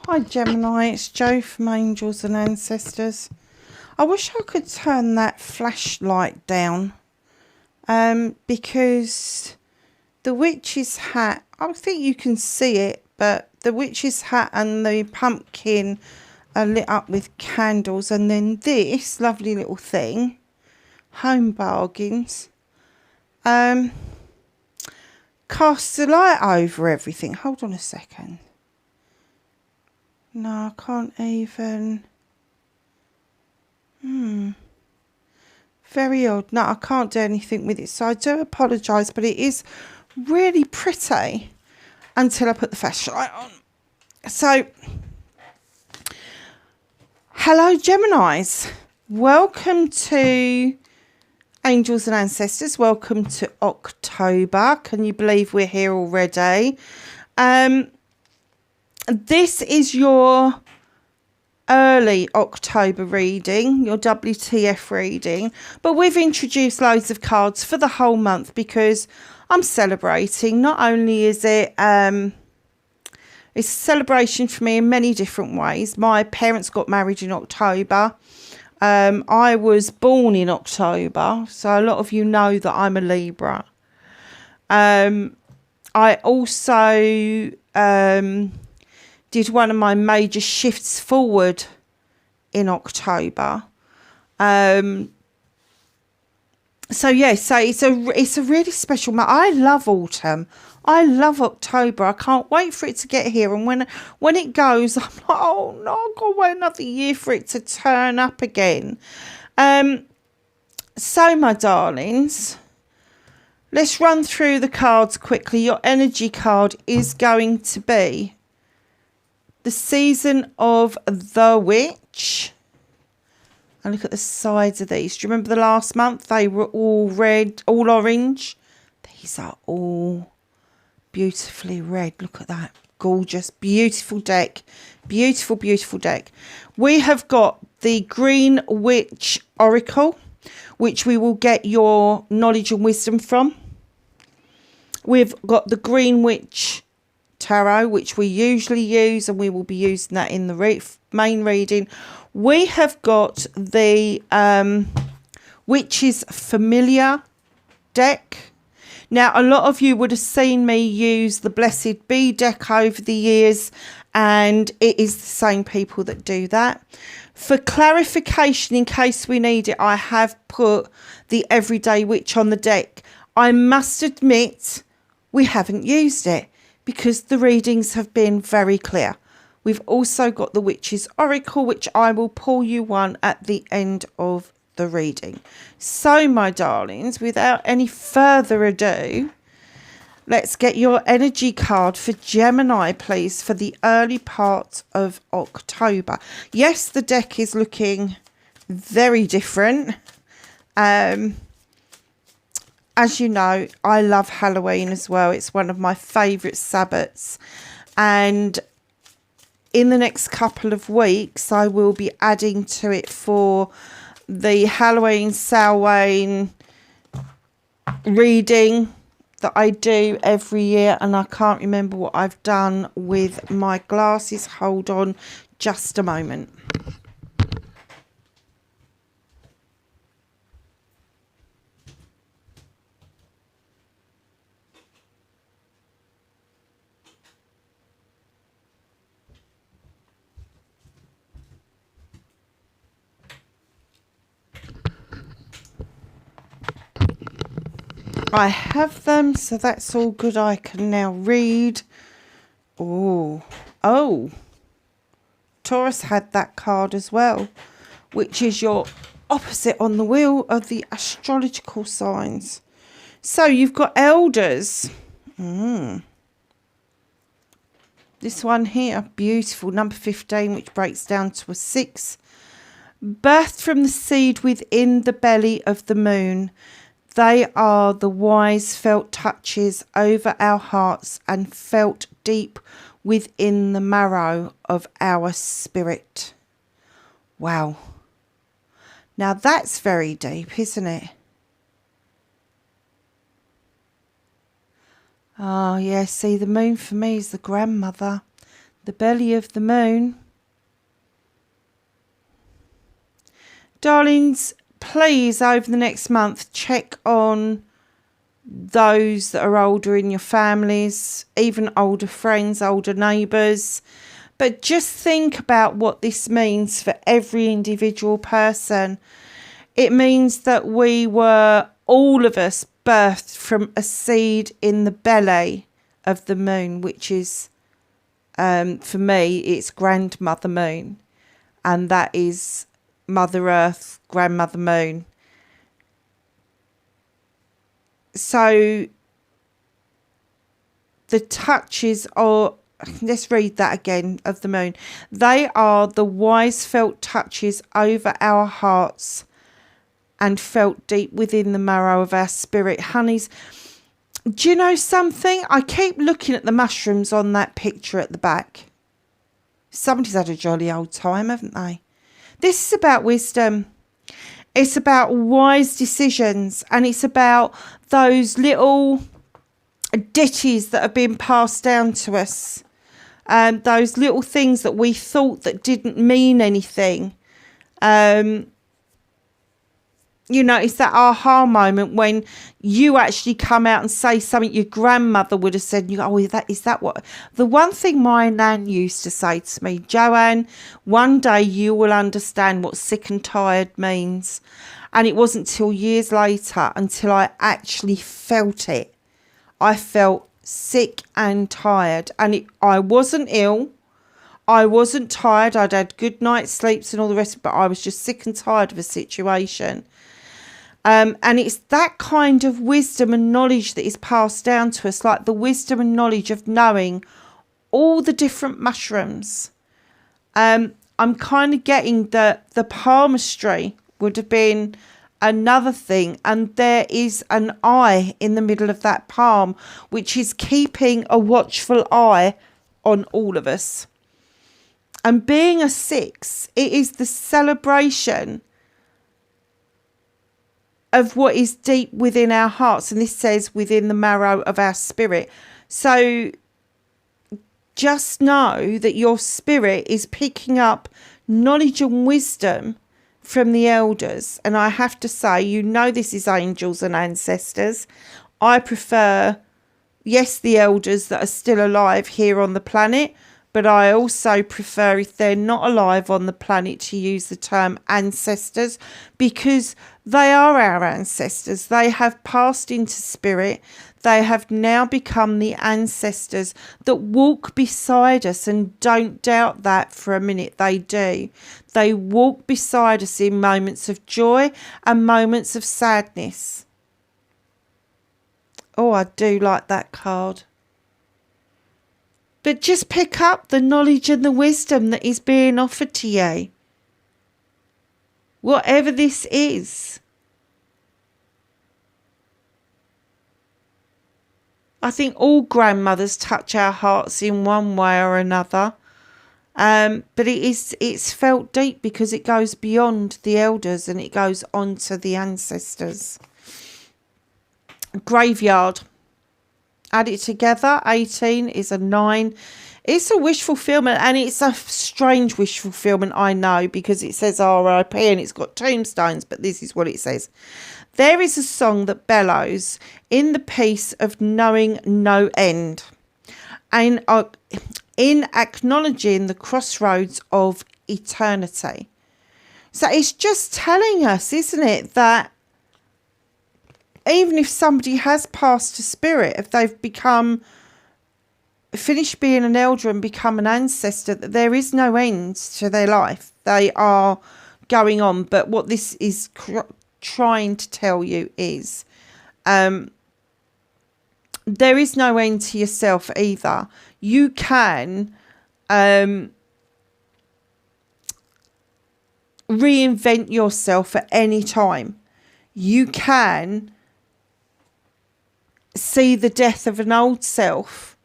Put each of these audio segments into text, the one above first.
Hi Gemini, it's Jo from Angels and Ancestors. I wish I could turn that flashlight down because the witch's hat, I think you can see it, but the witch's hat and the pumpkin are lit up with candles, and then this lovely little thing, Home Bargains, casts a light over everything. Hold on a second. No, I can't even. Very odd. No, I can't do anything with it. So I do apologise, but it is really pretty until I put the flashlight on. So, hello Geminis. Welcome to Angels and Ancestors. Welcome to October. Can you believe we're here already? This is your early October reading, your WTF reading, but we've introduced loads of cards for the whole month because I'm celebrating. Not only is it it's a celebration for me in many different ways. My parents got married in October. I was born in October, so a lot of you know that I'm a Libra. I also did one of my major shifts forward in October. So yeah, so it's a really special month. I love autumn. I love October. I can't wait for it to get here. And when it goes, I'm like, oh no, I've got to wait another year for it to turn up again. So my darlings, let's run through the cards quickly. Your energy card is going to be the Season of the Witch. And look at the sides of these. Do you remember the last month? They were all red, all orange. These are all beautifully red. Look at that. Gorgeous. Beautiful deck. Beautiful, beautiful deck. We have got the Green Witch Oracle, which we will get your knowledge and wisdom from. We've got the Green Witch Tarot, which we usually use, and we will be using that in the main reading. We have got the Witch's Familiar deck. Now, a lot of you would have seen me use the Blessed Bee deck over the years, and it is the same people that do that. For clarification, in case we need it, I have put the Everyday Witch on the deck. I must admit, we haven't used it because the readings have been very clear. We've also got the Witch's Oracle, which I will pull you one at the end of the reading. So, my darlings, without any further ado, let's get your energy card for Gemini, please, for the early part of October. Yes, the deck is looking very different. As you know, I love Halloween as well. It's one of my favourite Sabbats. And in the next couple of weeks, I will be adding to it for the Halloween, Samhain reading that I do every year. And I can't remember what I've done with my glasses. Hold on just a moment. I have them, so that's all good. I can now read. Oh, Taurus had that card as well, which is your opposite on the wheel of the astrological signs. So you've got elders. This one here, beautiful, number 15, which breaks down to a 6. Birthed from the seed within the belly of the moon. They are the wise felt touches over our hearts and felt deep within the marrow of our spirit. Wow. Now that's very deep, isn't it? Oh, yeah, see, the moon for me is the grandmother. the belly of the moon. Darlings, please, over the next month, check on those that are older in your families, even older friends, older neighbours. But just think about what this means for every individual person. It means that we were, all of us, birthed from a seed in the belly of the moon, which is, for me, it's grandmother moon. And that is Mother Earth, grandmother moon. So the touches are, let's read that again, of the moon. They are the wise felt touches over our hearts and felt deep within the marrow of our spirit. Honeys, do you know something? I keep looking at the mushrooms on that picture at the back. Somebody's had a jolly old time, haven't they? This is about wisdom. It's about wise decisions, and it's about those little ditties that have been passed down to us. Those little things that we thought that didn't mean anything. You know, it's that aha moment when you actually come out and say something your grandmother would have said. And you go, oh, is that what? The one thing my nan used to say to me, Joanne, one day you will understand what sick and tired means. And it wasn't till years later until I actually felt it. I felt sick and tired. And I wasn't ill. I wasn't tired. I'd had good night's sleeps and all the rest, but I was just sick and tired of a situation. And it's that kind of wisdom and knowledge that is passed down to us, like the wisdom and knowledge of knowing all the different mushrooms. I'm kind of getting that the palmistry would have been another thing. And there is an eye in the middle of that palm, which is keeping a watchful eye on all of us. And being a 6, it is the celebration of what is deep within our hearts, and this says within the marrow of our spirit. So just know that your spirit is picking up knowledge and wisdom from the elders. And I have to say, you know, this is angels and ancestors. I prefer, yes, the elders that are still alive here on the planet, but I also prefer, if they're not alive on the planet, to use the term ancestors, because they are our ancestors. They have passed into spirit. They have now become the ancestors that walk beside us, and don't doubt that for a minute. They do. They walk beside us in moments of joy and moments of sadness. Oh, I do like that card. But just pick up the knowledge and the wisdom that is being offered to you. Whatever this is. I think all grandmothers touch our hearts in one way or another. But it's felt deep because it goes beyond the elders and it goes on to the ancestors. Graveyard. Add it together. 18 is a 9. It's a wish fulfillment, and it's a strange wish fulfillment, I know, because it says RIP and it's got tombstones, but this is what it says. There is a song that bellows in the peace of knowing no end, and in acknowledging the crossroads of eternity. So it's just telling us, isn't it, that even if somebody has passed to spirit, if they've finished being an elder and become an ancestor, that there is no end to their life. They are going on. But what this is trying to tell you is there is no end to yourself either. You can reinvent yourself at any time. You can see the death of an old self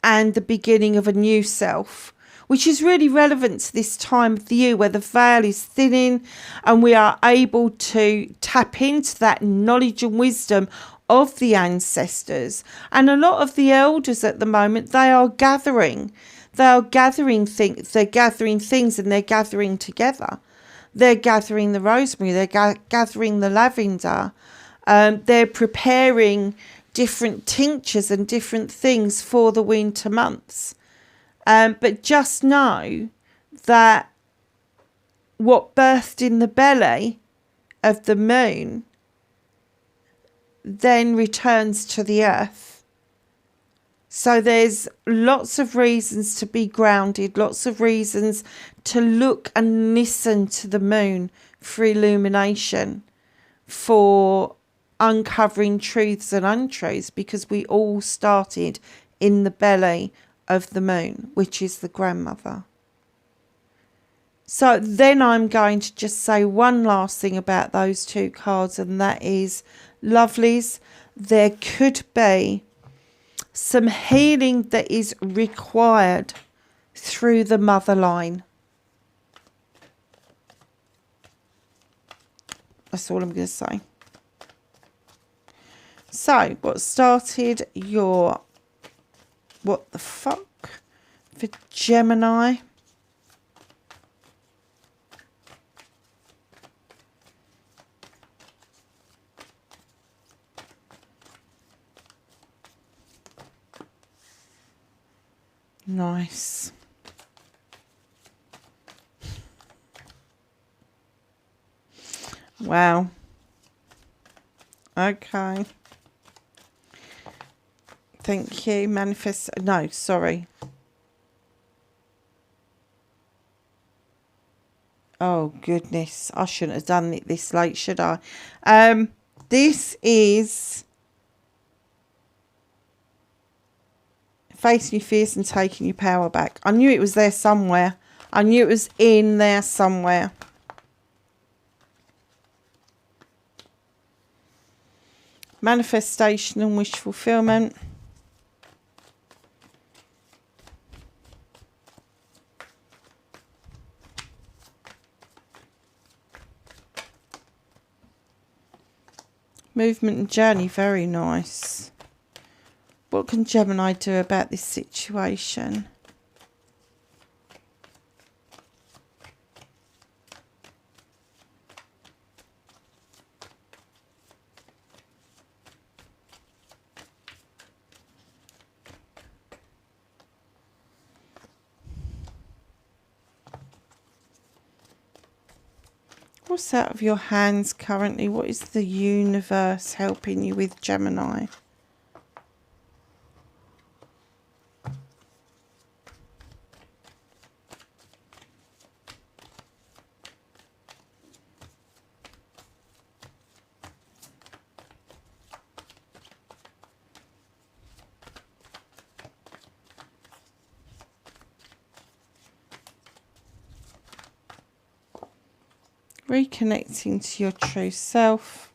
and the beginning of a new self, which is really relevant to this time of the year where the veil is thinning and we are able to tap into that knowledge and wisdom of the ancestors. And a lot of the elders at the moment, they are gathering. They're gathering things. They're gathering things, and they're gathering together. They're gathering the rosemary. They're gathering the lavender. They're preparing different tinctures and different things for the winter months. But just know that what birthed in the belly of the moon then returns to the earth. So there's lots of reasons to be grounded, lots of reasons to look and listen to the moon for illumination, for uncovering truths and untruths, because we all started in the belly of the moon, which is the grandmother. So then I'm going to just say one last thing about those two cards, and that is, lovelies, there could be some healing that is required through the mother line. That's all I'm going to say. So, what started your what the fuck for Gemini? Nice. Wow. Okay. Thank you. Manifest. No, sorry. Oh, goodness. I shouldn't have done it this late, should I? This is facing your fears and taking your power back. I knew it was there somewhere. I knew it was in there somewhere. Manifestation and wish fulfillment. Movement and journey, very nice. What can Gemini do about this situation? What's out of your hands currently? What is the universe helping you with, Gemini? Reconnecting to your true self.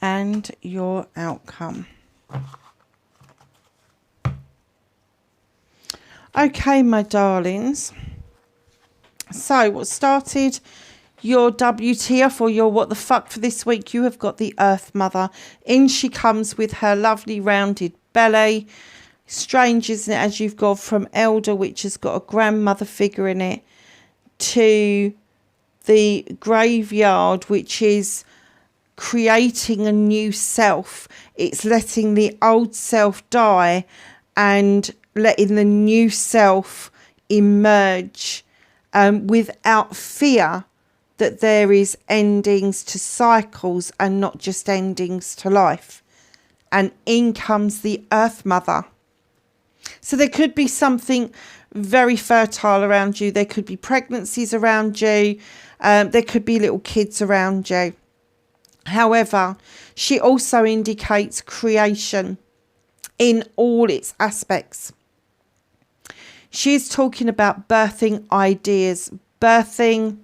And your outcome. Okay, my darlings. So what started your WTF or your what the fuck for this week, you have got the Earth Mother. In she comes with her lovely rounded belly. Strange, isn't it, as you've gone from Elder, which has got a grandmother figure in it, to the graveyard, which is creating a new self. It's letting the old self die and letting the new self emerge without fear that there is endings to cycles and not just endings to life. And in comes the Earth Mother. So there could be something very fertile around you. There could be pregnancies around you. There could be little kids around you. However, she also indicates creation in all its aspects. She is talking about birthing ideas, birthing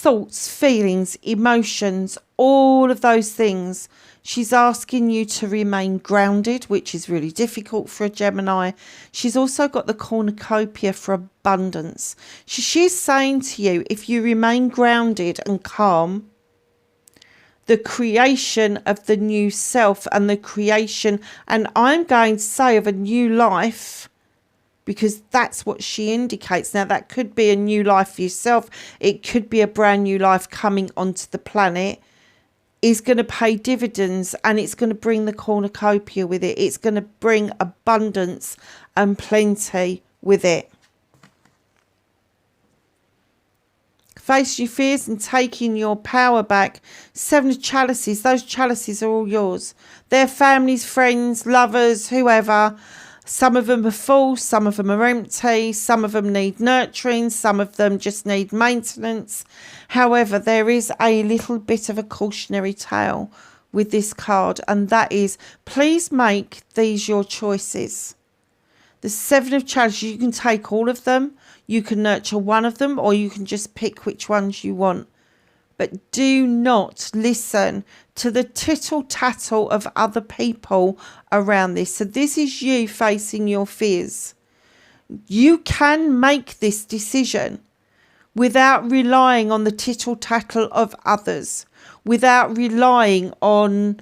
thoughts, feelings, emotions, all of those things. She's asking you to remain grounded, which is really difficult for a Gemini. She's also got the cornucopia for abundance. She's saying to you, if you remain grounded and calm, the creation of the new self and the creation, and I'm going to say of a new life, because that's what she indicates. Now, that could be a new life for yourself. It could be a brand new life coming onto the planet, is going to pay dividends, and it's going to bring the cornucopia with it. It's going to bring abundance and plenty with it. Face your fears and taking your power back. 7 of chalices. Those chalices are all yours. They're families, friends, lovers, whoever. Some of them are full, some of them are empty, some of them need nurturing, some of them just need maintenance. However, there is a little bit of a cautionary tale with this card, and that is, please make these your choices. The 7 of chalices, you can take all of them, you can nurture one of them, or you can just pick which ones you want. But do not listen to the tittle tattle of other people around this. So this is you facing your fears. You can make this decision without relying on the tittle tattle of others, without relying on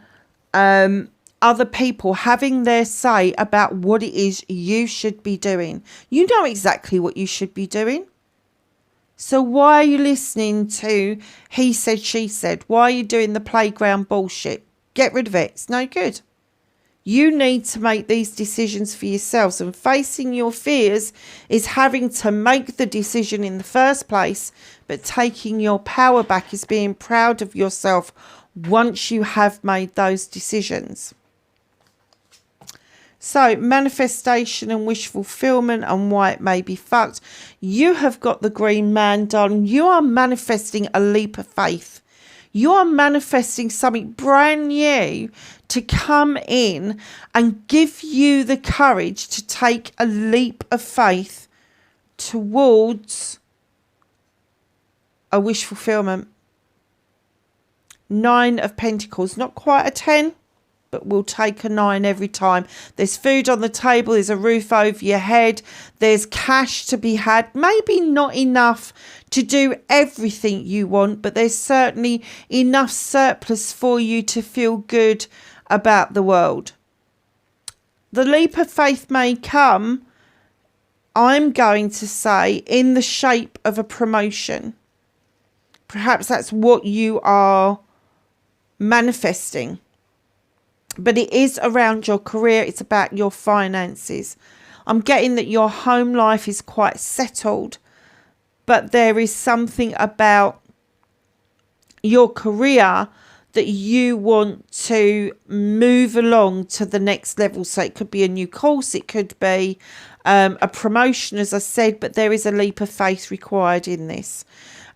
other people having their say about what it is you should be doing. You know exactly what you should be doing. So why are you listening to he said, she said? Why are you doing the playground bullshit? Get rid of it. It's no good. You need to make these decisions for yourselves, and facing your fears is having to make the decision in the first place, but taking your power back is being proud of yourself once you have made those decisions. So, manifestation and wish fulfillment and why it may be fucked. You have got the green man, darling. You are manifesting a leap of faith. You are manifesting something brand new to come in and give you the courage to take a leap of faith towards a wish fulfillment. 9 of Pentacles. Not quite a 10. But we'll take a 9 every time. There's food on the table. There's a roof over your head. There's cash to be had. Maybe not enough to do everything you want, but there's certainly enough surplus for you to feel good about the world. The leap of faith may come, I'm going to say, in the shape of a promotion. Perhaps that's what you are manifesting. But it is around your career. It's about your finances. I'm getting that your home life is quite settled, but there is something about your career that you want to move along to the next level. So it could be a new course. It could be a promotion, as I said, but there is a leap of faith required in this.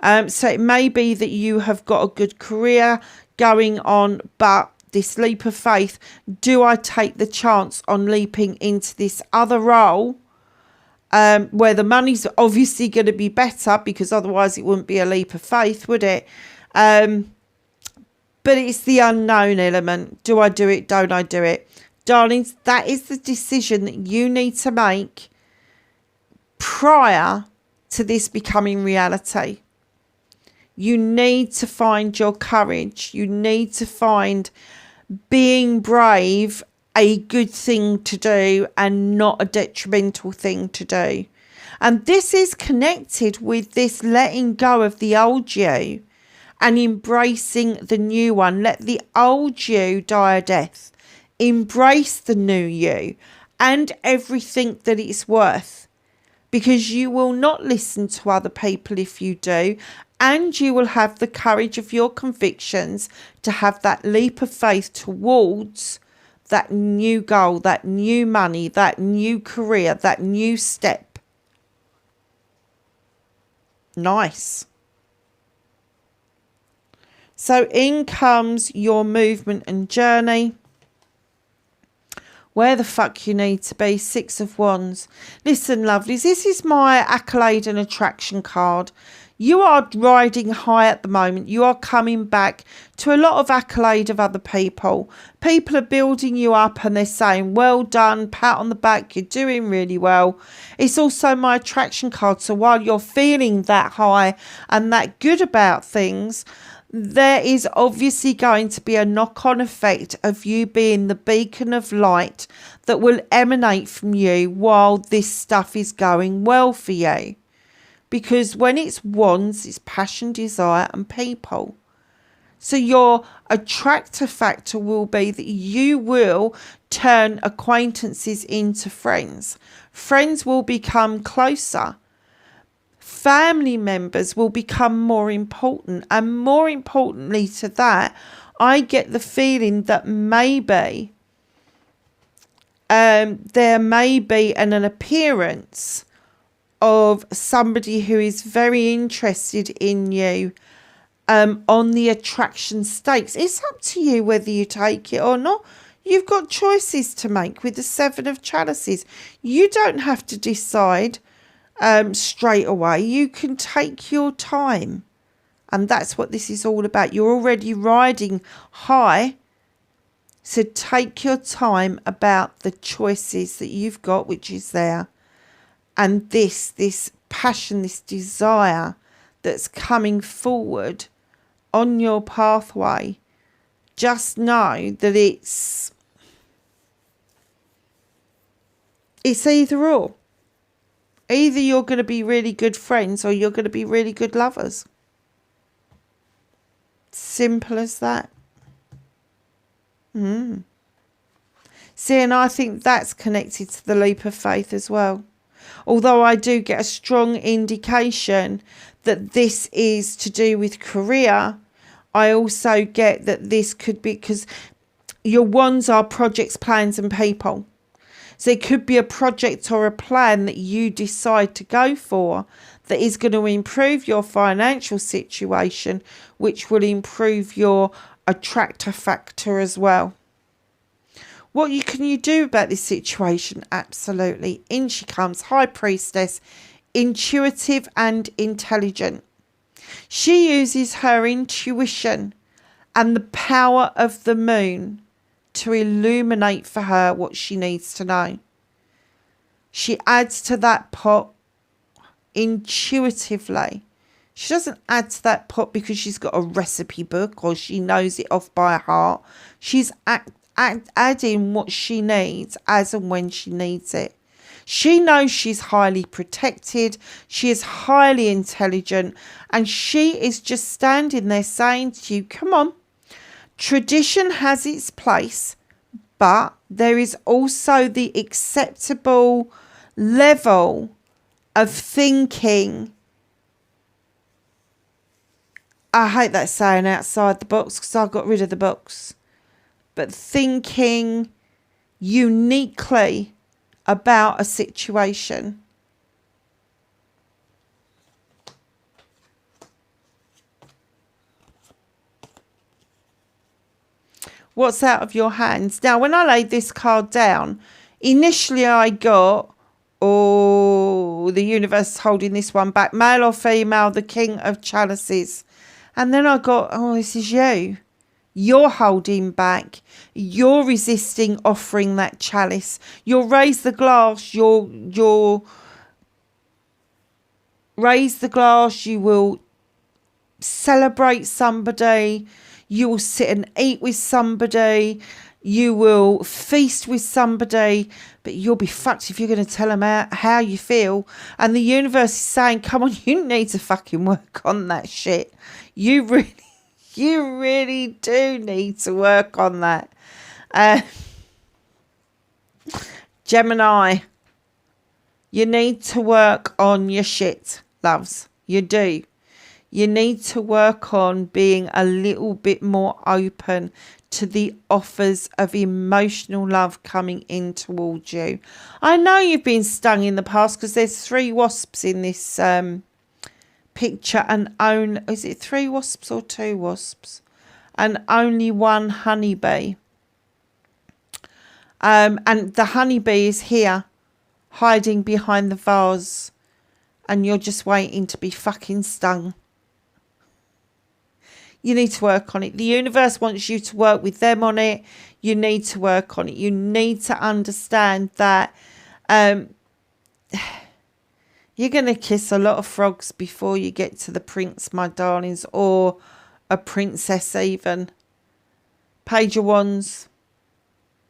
So it may be that you have got a good career going on, but this leap of faith, do I take the chance on leaping into this other role where the money's obviously going to be better, because otherwise it wouldn't be a leap of faith, would it? But it's the unknown element. Do I do it? Don't I do it? Darlings, that is the decision that you need to make prior to this becoming reality. You need to find your courage. You need to find being brave a good thing to do and not a detrimental thing to do. And this is connected with this letting go of the old you and embracing the new one. Let the old you die a death. Embrace the new you and everything that it's worth, because you will not listen to other people if you do. And you will have the courage of your convictions to have that leap of faith towards that new goal, that new money, that new career, that new step. Nice. So in comes your movement and journey. where the fuck you need to be. Six of Wands. Listen, lovelies, this is my accolade and attraction card. You are riding high at the moment. You are coming back to a lot of accolade of other people. People are building you up and they're saying, well done, pat on the back, you're doing really well. It's also my attraction card. So while you're feeling that high and that good about things, there is obviously going to be a knock-on effect of you being the beacon of light that will emanate from you while this stuff is going well for you. Because when it's wands, it's passion, desire and people. So your attractor factor will be that you will turn acquaintances into friends. Friends will become closer. Family members will become more important. And more importantly to that, I get the feeling that maybe there may be an appearance of somebody who is very interested in you on the attraction stakes. It's up to you whether you take it or not. You've got choices to make with the Seven of Chalices. You don't have to decide straight away. You can take your time. And that's what this is all about. You're already riding high. So take your time about the choices that you've got, which is there. And this passion, this desire that's coming forward on your pathway, just know that it's either or. Either you're going to be really good friends or you're going to be really good lovers. Simple as that. See, and I think that's connected to the leap of faith as well. Although I do get a strong indication that this is to do with career, I also get that this could be because your wands are projects, plans and people. So it could be a project or a plan that you decide to go for that is going to improve your financial situation, which will improve your attractor factor as well. What can you do about this situation? Absolutely. In she comes, High Priestess, intuitive and intelligent. She uses her intuition and the power of the moon to illuminate for her what she needs to know. She adds to that pot intuitively. She doesn't add to that pot because she's got a recipe book or she knows it off by heart. She's adding what she needs as and when she needs it. She knows she's highly protected. She is highly intelligent. And she is just standing there saying to you, come on, tradition has its place, but there is also the acceptable level of thinking. I hate that saying outside the box because I got rid of the box. But thinking uniquely about a situation. What's out of your hands? Now, when I laid this card down, initially I got, the universe is holding this one back. Male or female, the King of Chalices. And then I got, this is you. You're holding back. You're resisting offering that chalice. You'll raise the glass. You'll raise the glass. You will celebrate somebody. You will sit and eat with somebody. You will feast with somebody. But you'll be fucked if you're going to tell them how you feel. And the universe is saying, come on, you need to fucking work on that shit. You really do need to work on that. Gemini, you need to work on your shit, loves. You do. You need to work on being a little bit more open to the offers of emotional love coming in towards you. I know you've been stung in the past because there's 3 wasps in this picture and is it 3 wasps or 2 wasps? And only 1 honeybee. And the honeybee is here, hiding behind the vase. And you're just waiting to be fucking stung. You need to work on it. The universe wants you to work with them on it. You need to work on it. You need to understand that you're going to kiss a lot of frogs before you get to the prince, my darlings, or a princess even. Page of Wands.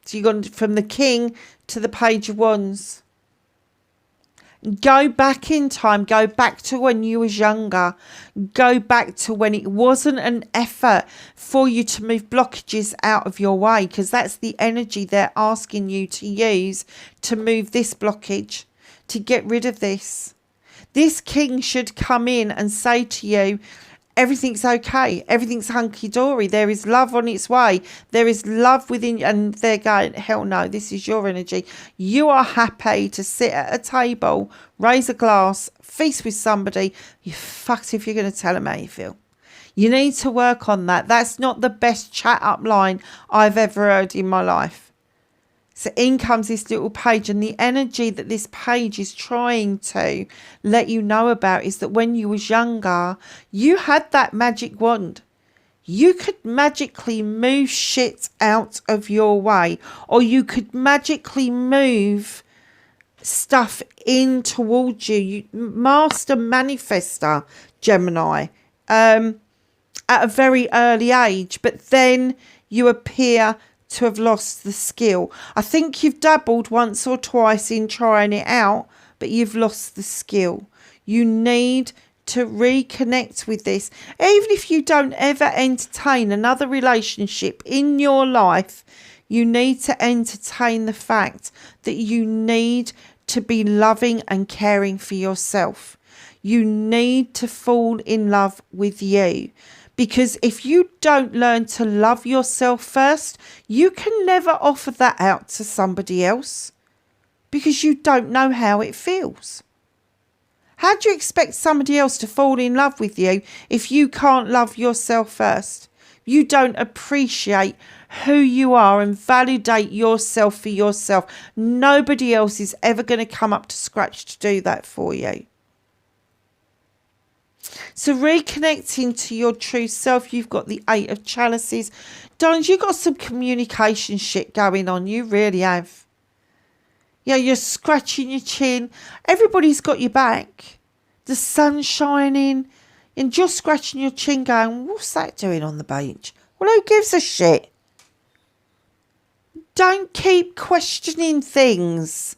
So you've gone from the king to the page of Wands. Go back in time. Go back to when you was younger. Go back to when it wasn't an effort for you to move blockages out of your way, because that's the energy they're asking you to use to move this blockage, to get rid of this. This king should come in and say to you, everything's okay. Everything's hunky-dory. There is love on its way. There is love within you. And they're going, hell no, this is your energy. You are happy to sit at a table, raise a glass, feast with somebody. You're fucked if you're going to tell them how you feel. You need to work on that. That's not the best chat-up line I've ever heard in my life. So in comes this little page, and the energy that this page is trying to let you know about is that when you was younger, you had that magic wand. You could magically move shit out of your way, or you could magically move stuff in towards you. You master manifester, Gemini, at a very early age, but then you appear to have lost the skill. I think you've dabbled once or twice in trying it out, but you've lost the skill. You need to reconnect with this. Even if you don't ever entertain another relationship in your life, you need to entertain the fact that you need to be loving and caring for yourself. You need to fall in love with you. Because if you don't learn to love yourself first, you can never offer that out to somebody else, because you don't know how it feels. How do you expect somebody else to fall in love with you if you can't love yourself first? You don't appreciate who you are and validate yourself for yourself. Nobody else is ever going to come up to scratch to do that for you. So reconnecting to your true self, you've got the 8 of Chalices. Darling, you've got some communication shit going on. You really have. Yeah, you're scratching your chin. Everybody's got your back. The sun's shining. And you're scratching your chin going, what's that doing on the beach? Well, who gives a shit? Don't keep questioning things.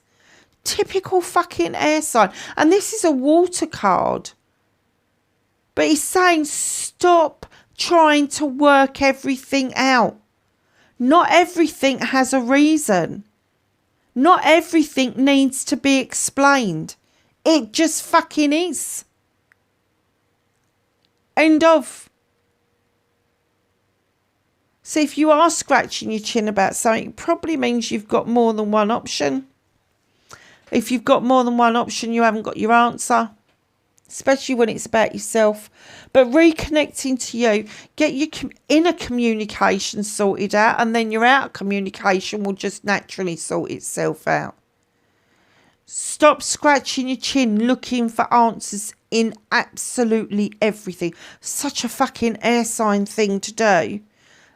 Typical fucking air sign. And this is a water card. But he's saying stop trying to work everything out. Not everything has a reason. Not everything needs to be explained. It just fucking is. End of. So if you are scratching your chin about something, it probably means you've got more than one option. If you've got more than one option, you haven't got your answer. Especially when it's about yourself. But reconnecting to you, get your inner communication sorted out, and then your outer communication will just naturally sort itself out. Stop scratching your chin looking for answers in absolutely everything. Such a fucking air sign thing to do.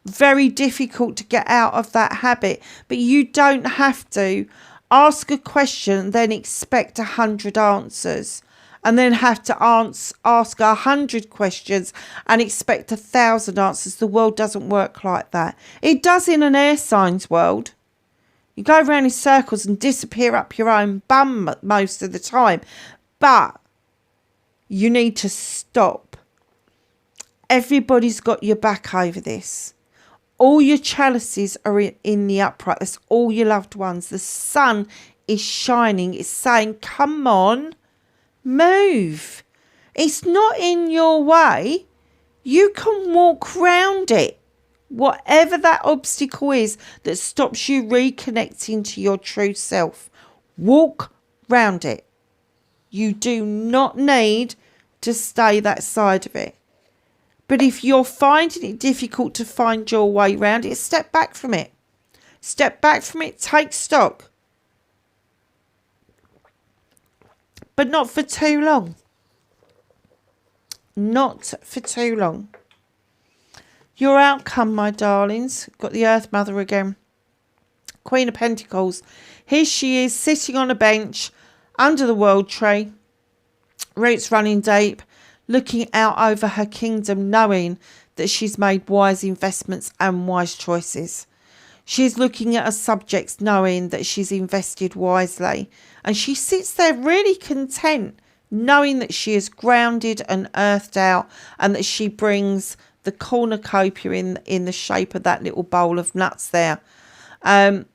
Very difficult to get out of that habit. But you don't have to ask a question, then expect 100 answers. And then have to ask 100 questions and expect 1,000 answers. The world doesn't work like that. It does in an air signs world. You go around in circles and disappear up your own bum most of the time. But you need to stop. Everybody's got your back over this. All your chalices are in the upright. That's all your loved ones. The sun is shining. It's saying, come on. Move. It's not in your way. You can walk round it. Whatever that obstacle is that stops you reconnecting to your true self, walk round it. You do not need to stay that side of it. But if you're finding it difficult to find your way round it, step back from it. Step back from it, take stock. But not for too long. Not for too long. Your outcome, my darlings. Got the Earth Mother again. Queen of Pentacles. Here she is sitting on a bench under the world tree. Roots running deep. Looking out over her kingdom, knowing that she's made wise investments and wise choices. She's looking at her subjects, knowing that she's invested wisely. And she sits there really content, knowing that she is grounded and earthed out, and that she brings the cornucopia in the shape of that little bowl of nuts there. Her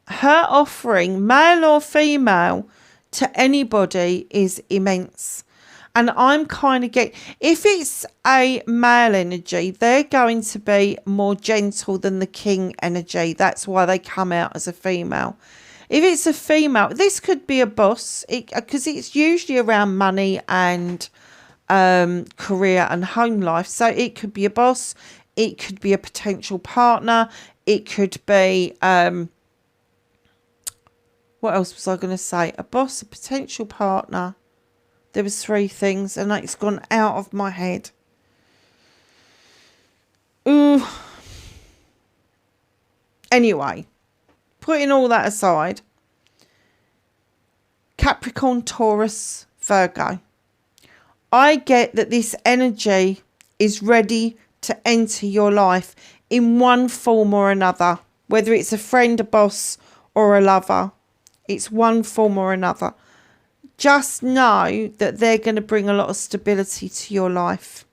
offering, male or female, to anybody is immense. And I'm kind of getting, if it's a male energy, they're going to be more gentle than the king energy. That's why they come out as a female. If it's a female, this could be a boss, because it's usually around money and career and home life. So it could be a boss. It could be a potential partner. It could be, what else was I going to say? A boss, a potential partner. There was 3 things and it's gone out of my head. Ooh. Anyway, putting all that aside, Capricorn, Taurus, Virgo. I get that this energy is ready to enter your life in one form or another, whether it's a friend, a boss, or a lover. It's one form or another. Just know that they're going to bring a lot of stability to your life.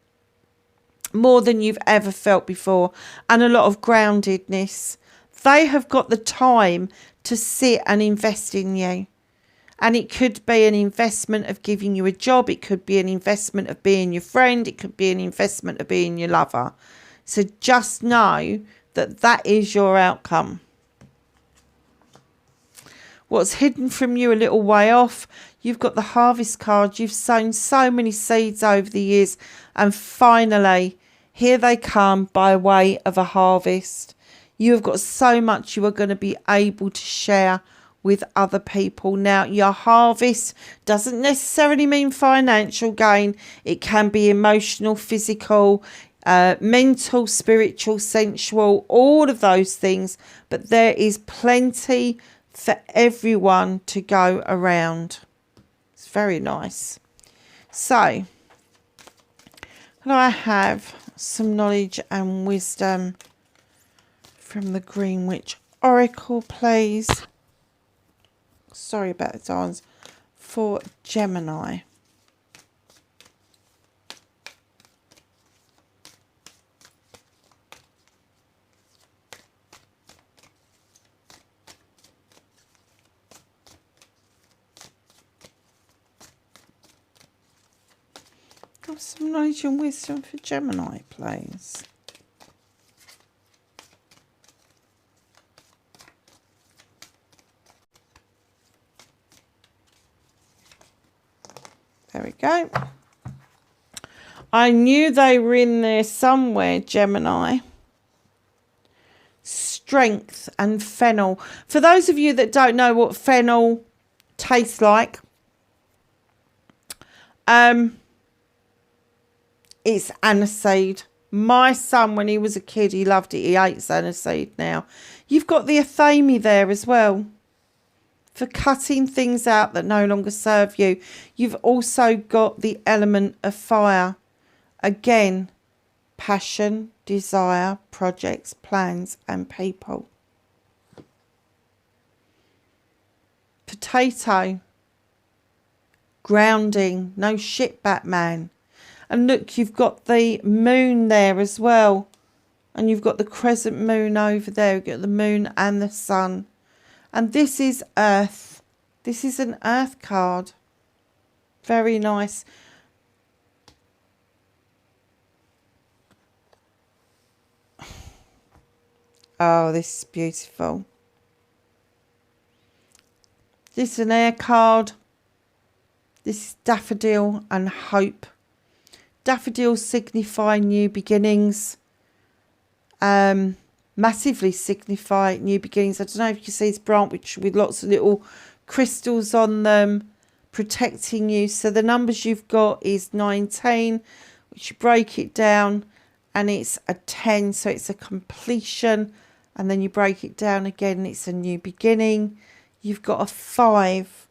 More than you've ever felt before. And a lot of groundedness. They have got the time to sit and invest in you. And it could be an investment of giving you a job. It could be an investment of being your friend. It could be an investment of being your lover. So just know that that is your outcome. What's hidden from you a little way off? You've got the Harvest card. You've sown so many seeds over the years. And finally, here they come by way of a harvest. You have got so much you are going to be able to share with other people. Now, your harvest doesn't necessarily mean financial gain. It can be emotional, physical, mental, spiritual, sensual, all of those things. But there is plenty for everyone to go around. It's very nice. So, can I have some knowledge and wisdom from the Green Witch Oracle, please? Sorry about the dance. For Gemini. Got some knowledge and wisdom for Gemini, please. There we go. I knew they were in there somewhere, Gemini. Strength and fennel. For those of you that don't know what fennel tastes like, it's aniseed. My son, when he was a kid, he loved it. He hates aniseed now. You've got the athame there as well, for cutting things out that no longer serve you. You've also got the element of fire. Again, passion, desire, projects, plans, and people. Potato. Grounding. No shit, Batman. And look, you've got the moon there as well. And you've got the crescent moon over there. You've got the moon and the sun. And this is Earth. This is an Earth card. Very nice. Oh, this is beautiful. This is an air card. This is daffodil and hope. Daffodils signify new beginnings. massively signify new beginnings. I don't know if you can see this branch with lots of little crystals on them protecting you. So the numbers you've got is 19, which you break it down, and it's a 10, so it's a completion. And then you break it down again, it's a new beginning. You've got a 5.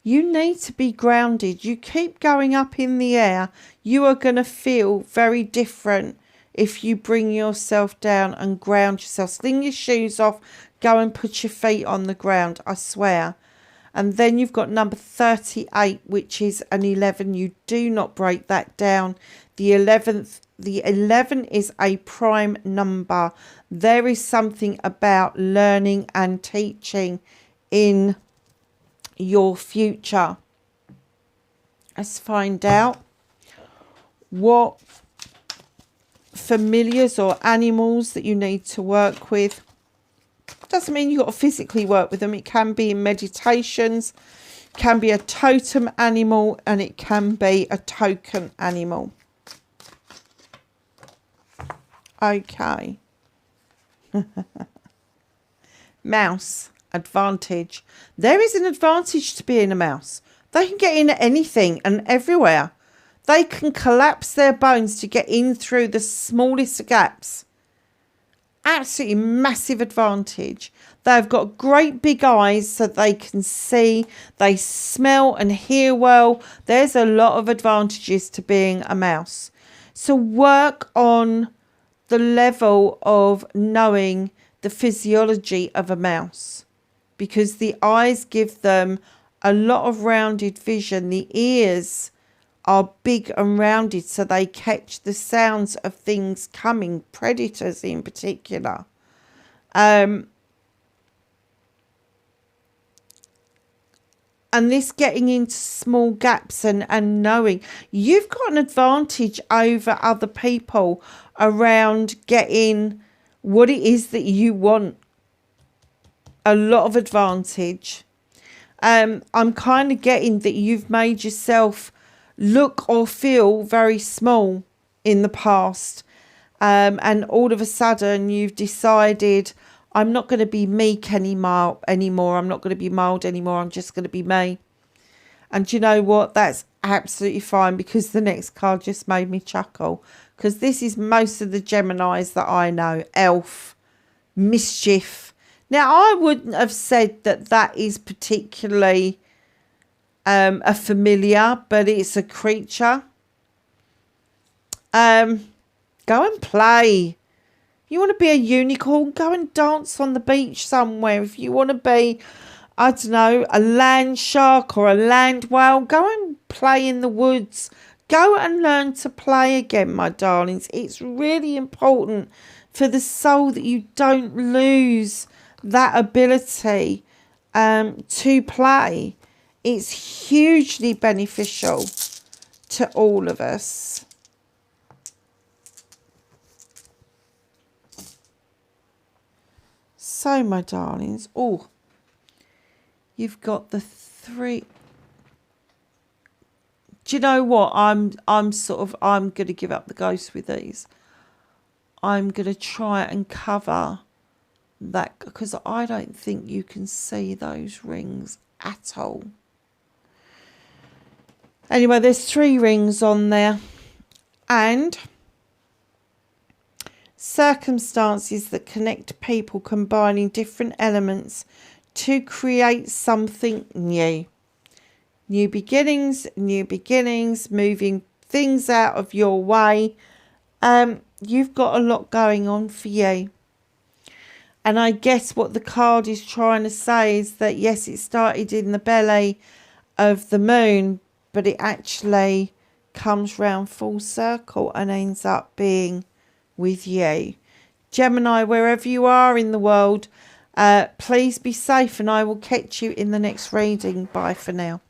You need to be grounded. You keep going up in the air, you are going to feel very different if you bring yourself down and ground yourself. Sling your shoes off, go and put your feet on the ground, I swear. And then you've got number 38, which is an 11. You do not break that down. The 11 is a prime number. There is something about learning and teaching in your future. Let's find out what familiars or animals that you need to work with. Doesn't mean you've got to physically work with them. It can be in meditations, can be a totem animal, and it can be a token animal. Okay. Mouse, advantage. There is an advantage to being a mouse. They can get in at anything and everywhere. They can collapse their bones to get in through the smallest gaps. Absolutely massive advantage. They've got great big eyes so they can see, they smell and hear well. There's a lot of advantages to being a mouse. So work on the level of knowing the physiology of a mouse, because the eyes give them a lot of rounded vision. The ears are big and rounded so they catch the sounds of things coming, predators in particular. And this getting into small gaps and knowing, you've got an advantage over other people around getting what it is that you want. A lot of advantage. I'm kind of getting that you've made yourself look or feel very small in the past. And all of a sudden you've decided, I'm not going to be meek anymore. I'm not going to be mild anymore. I'm just going to be me. And you know what? That's absolutely fine, because the next card just made me chuckle. Because this is most of the Geminis that I know. Elf, mischief. Now, I wouldn't have said that that is particularly a familiar, but it's a creature. Go and play. You want to be a unicorn? Go and dance on the beach somewhere. If you want to be, I don't know, a land shark or a land whale, go and play in the woods. Go and learn to play again, my darlings. It's really important for the soul that you don't lose that ability to play. It's hugely beneficial to all of us. So, my darlings, oh, you've got the 3. Do you know what? I'm going to give up the ghost with these. I'm going to try and cover that, because I don't think you can see those rings at all. Anyway, there's 3 rings on there, and circumstances that connect people combining different elements to create something new. New beginnings, moving things out of your way. You've got a lot going on for you. And I guess what the card is trying to say is that, yes, it started in the belly of the moon, but it actually comes round full circle and ends up being with you. Gemini, wherever you are in the world, please be safe, and I will catch you in the next reading. Bye for now.